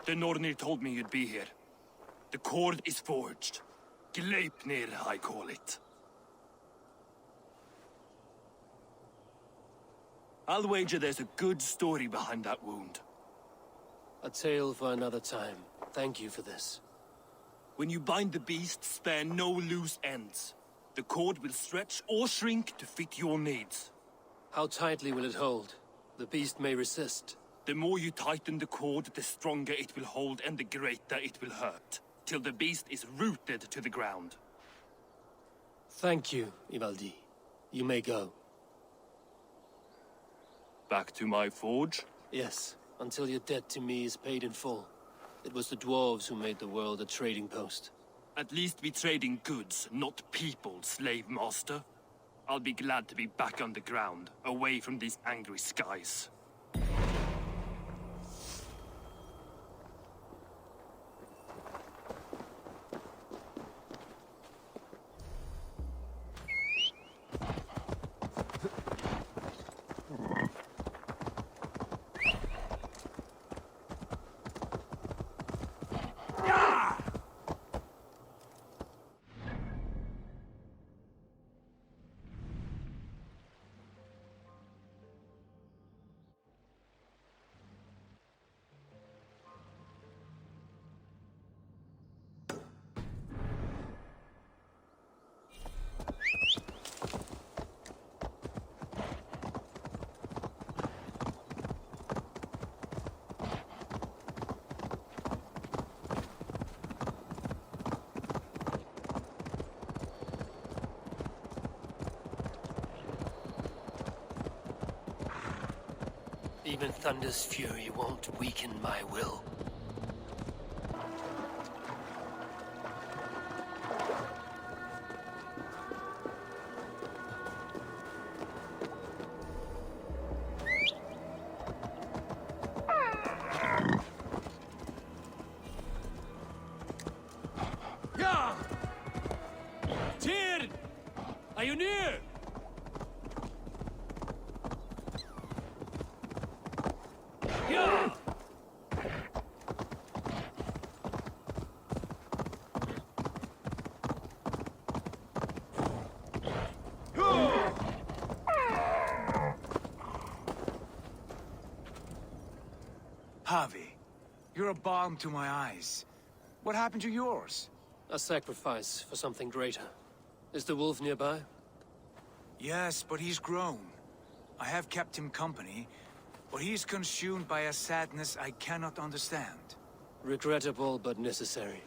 The Nornir told me you'd be here. The cord is forged. Gleipnir, I call it. I'll wager there's a good story behind that wound. A tale for another time. Thank you for this. When you bind the beast, spare no loose ends. The cord will stretch or shrink to fit your needs. How tightly will it hold? The beast may resist. The more you tighten the cord, the stronger it will hold and the greater it will hurt, till the beast is rooted to the ground. Thank you, Ivaldi. You may go. Back to my forge? Yes, until your debt to me is paid in full. It was the dwarves who made the world a trading post. At least we trade in goods, not people, slave master. I'll be glad to be back underground, away from these angry skies. Even Thunder's fury won't weaken my will. Yeah! Tyr! Are you near? Havi, you're a balm to my eyes. What happened to yours? A sacrifice for something greater. Is the wolf nearby? Yes, but he's grown. I have kept him company, but he's consumed by a sadness I cannot understand. Regrettable, but necessary.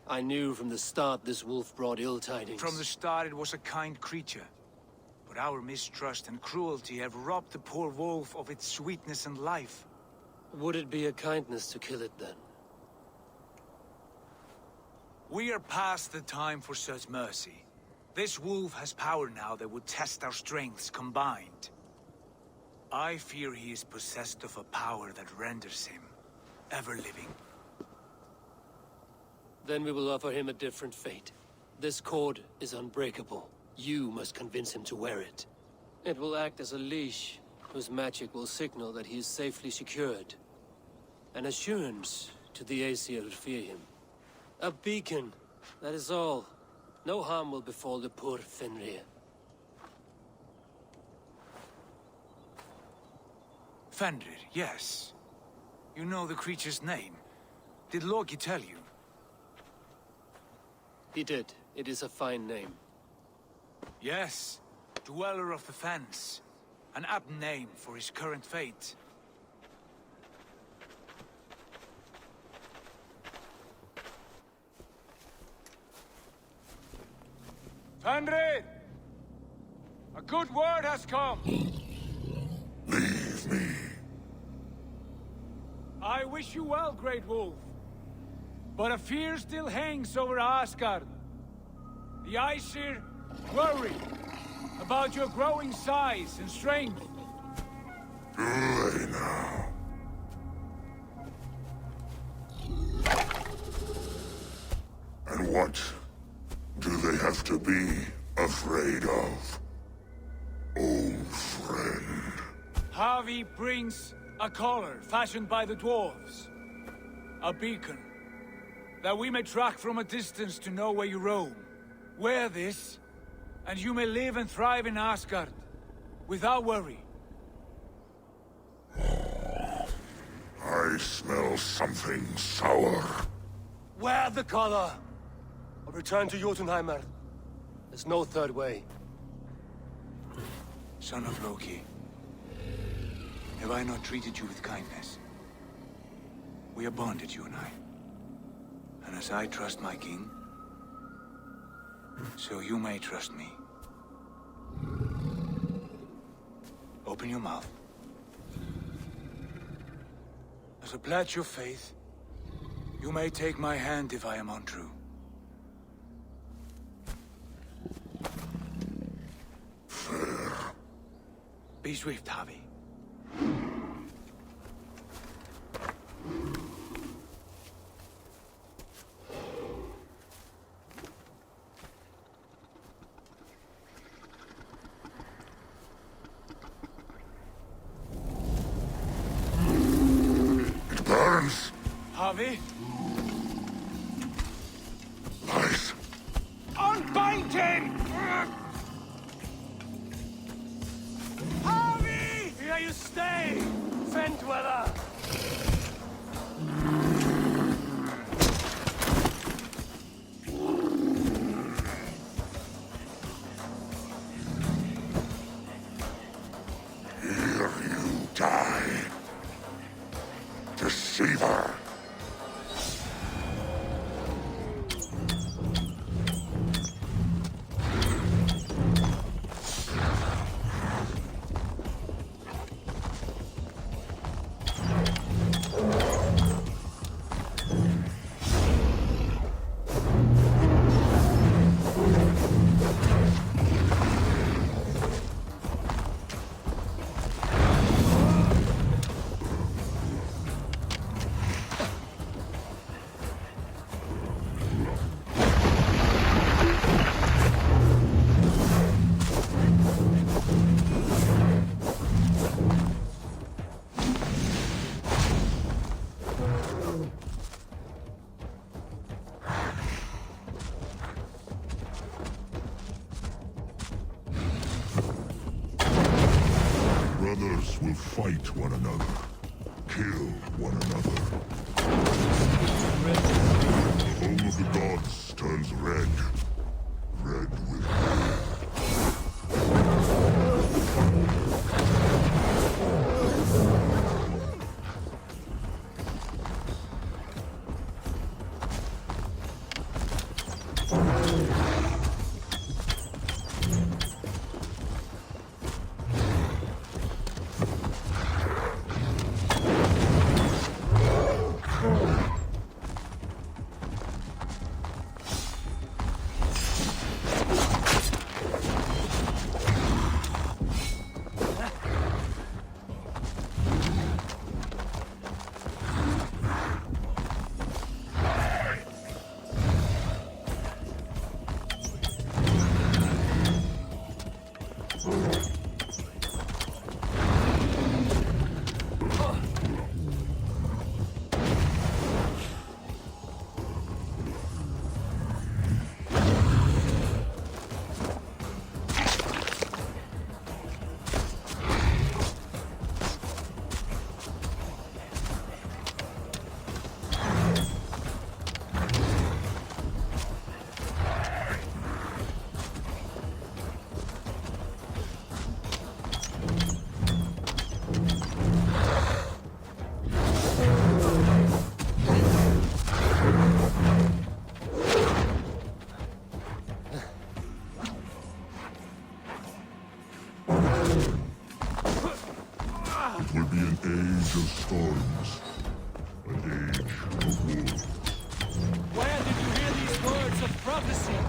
I knew from the start this wolf brought ill tidings. From the start it was a kind creature. But our mistrust and cruelty have robbed the poor wolf of its sweetness and life. Would it be a kindness to kill it, then? We are past the time for such mercy. This wolf has power now that would test our strengths combined. I fear he is possessed of a power that renders him ever-living. Then we will offer him a different fate. This cord is unbreakable. You must convince him to wear it. It will act as a leash, whose magic will signal that he is safely secured. An assurance to the Aesir who fear him. A beacon, that is all. No harm will befall the poor Fenrir. Fenrir, yes. You know the creature's name. Did Loki tell you? He did. It is a fine name. Yes. Dweller of the Fens. An apt name for his current fate. Fenrir! A good word has come! Leave me. I wish you well, Great Wolf. But a fear still hangs over Asgard. The Aesir worry about your growing size and strength. Too late now. And what do they have to be afraid of? Old friend. Havi brings a collar fashioned by the dwarves. A beacon. That we may track from a distance to know where you roam. Wear this, and you may live and thrive in Asgard. Without worry. I smell something sour. Wear the collar! Or return to Jotunheimer. There's no third way. Son of Loki. Have I not treated you with kindness? We are bonded, you and I. And as I trust my king, so you may trust me. Open your mouth. As a pledge of faith, you may take my hand if I am untrue. Fair. Be swift, Harvey. It burns. Harvey? Nice. Unbind him! Harvey! Here you stay! Fendweather! Here you die. Deceiver. Brothers will fight one another, kill one another. The home of the gods turns red. Red with blood. It will be an age of storms, an age of war. Where did you hear these words of prophecy?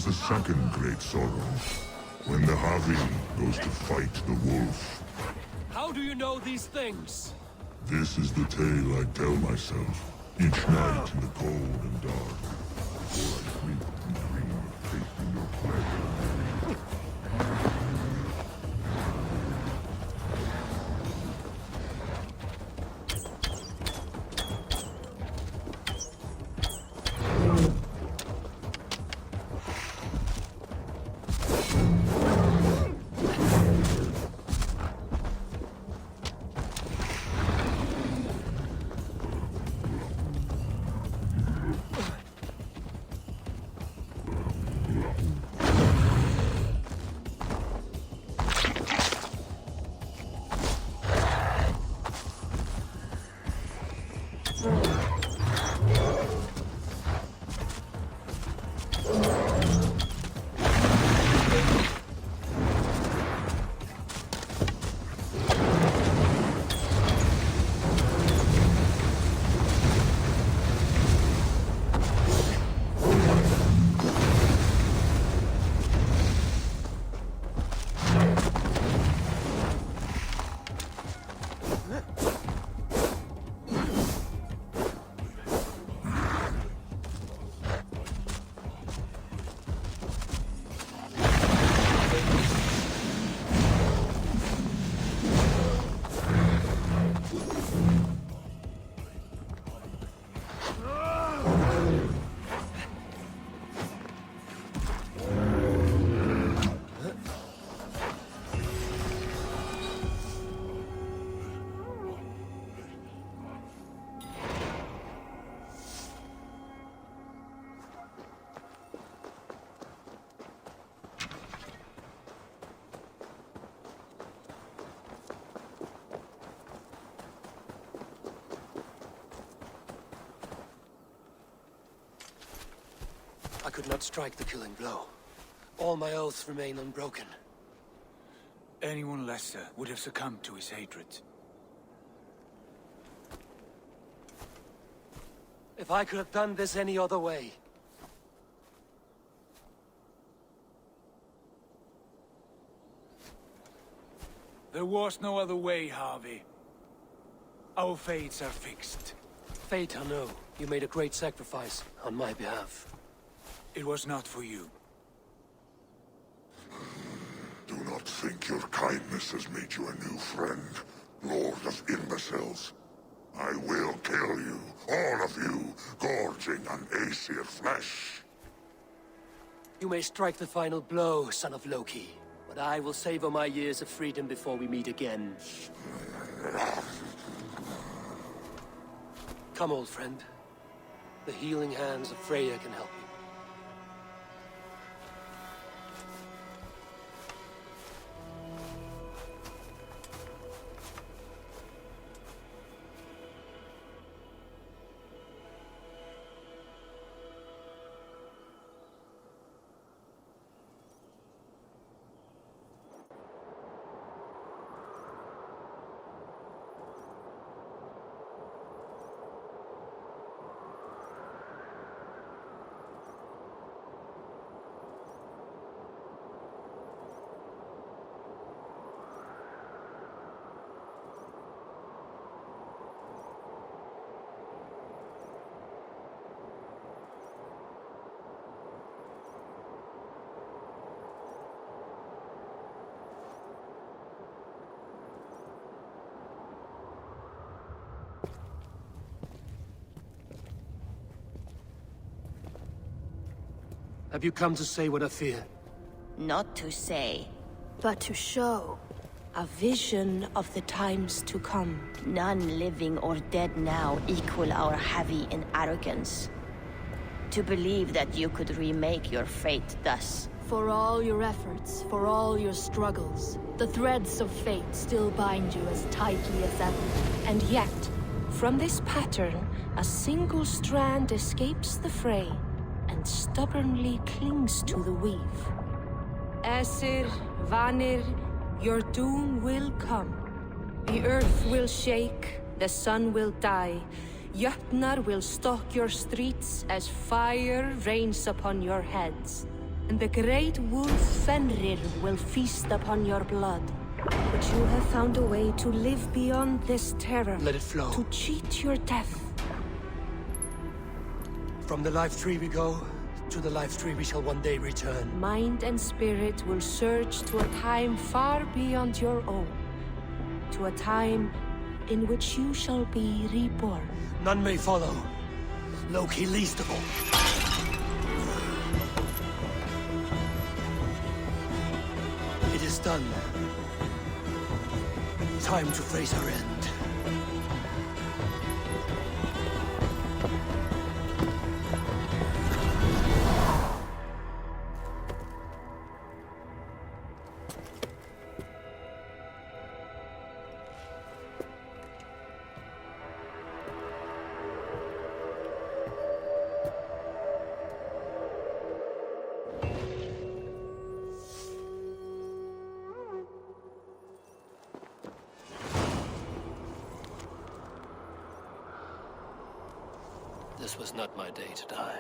comes the second great sorrow, when the Havi goes to fight the wolf. How do you know these things? This is the tale I tell myself, each night in the cold and dark, before I sleep and dream of tasting your flesh. I could not strike the killing blow. All my oaths remain unbroken. Anyone lesser would have succumbed to his hatred. If I could have done this any other way. There was no other way, Harvey. Our fates are fixed. Fate, I know. You made a great sacrifice on my behalf. It was not for you. Do not think your kindness has made you a new friend, Lord of Imbeciles. I will kill you, all of you, gorging on Aesir flesh. You may strike the final blow, son of Loki, but I will savor my years of freedom before we meet again. Come, old friend. The healing hands of Freya can help you. Have you come to say what I fear? Not to say. But to show. A vision of the times to come. None living or dead now equal our heavy in arrogance. To believe that you could remake your fate thus. For all your efforts, for all your struggles, the threads of fate still bind you as tightly as ever. And yet, from this pattern, a single strand escapes the fray and stubbornly clings to the weave. Aesir, Vanir, your doom will come. The earth will shake, the sun will die. Jötnar will stalk your streets as fire rains upon your heads. and the great wolf Fenrir will feast upon your blood. But you have found a way to live beyond this terror. Let it flow. To cheat your death. From the life tree we go, to the life tree we shall one day return. Mind and spirit will surge to a time far beyond your own. To a time in which you shall be reborn. None may follow. Loki least of all. It is done. Time to face our end. This was not my day to die.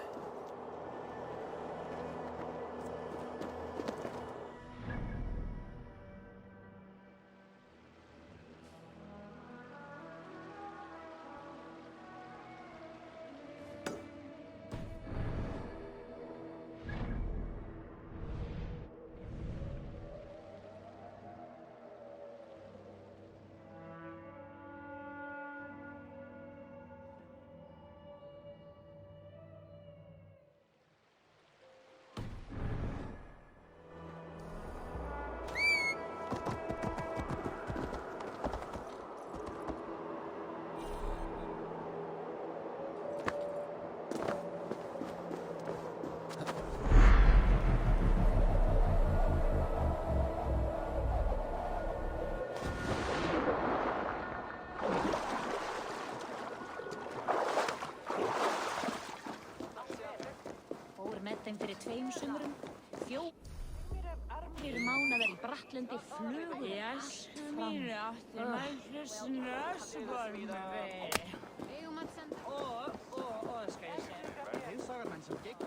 Fyrir 2 sumurum, 4 mánaðar í Brattlundi flugu fram. Aftur mættu snösbarmi. Eigum að senda... Skal jeg se. Det så man som gik.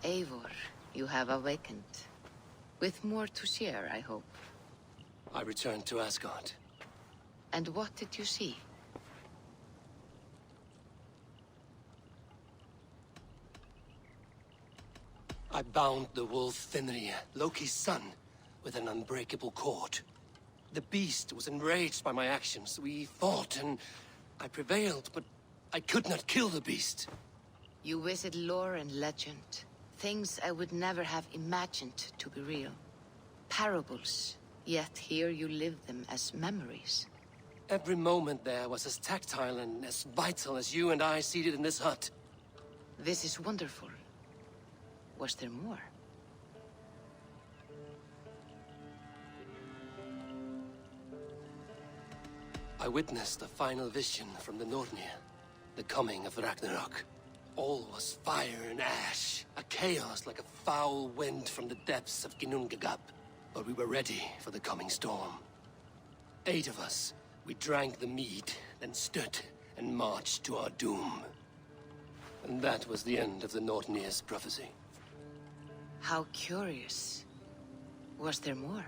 Eivor, you have awakened. With more to share, I hope. I returned to Asgard. And what did you see? I bound the wolf Fenrir, Loki's son, with an unbreakable cord. The beast was enraged by my actions. We fought, and I prevailed, but I could not kill the beast. You visit lore and legend. Things I would never have imagined to be real. Parables, yet here you live them as memories. Every moment there was as tactile and as vital as you and I seated in this hut. This is wonderful. Was there more? I witnessed the final vision from the Nornir, the coming of Ragnarok. All was fire and ash, a chaos like a foul wind from the depths of Ginnungagap. But we were ready for the coming storm. 8 of us, we drank the mead, then stood and marched to our doom. And that was the end of the Nornir's prophecy. How curious. Was there more?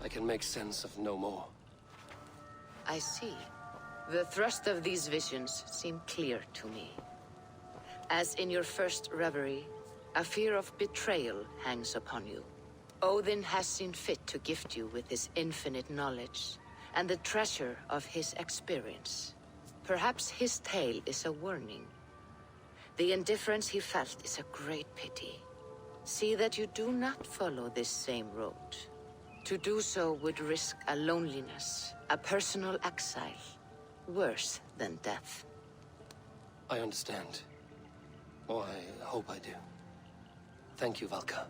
I can make sense of no more. I see. The thrust of these visions seem clear to me. As in your first reverie, a fear of betrayal hangs upon you. Odin has seen fit to gift you with his infinite knowledge, and the treasure of his experience. Perhaps his tale is a warning. The indifference he felt is a great pity. See that you do not follow this same road. To do so would risk a loneliness, a personal exile, worse than death. I understand. Or I hope I do. Thank you, Valka.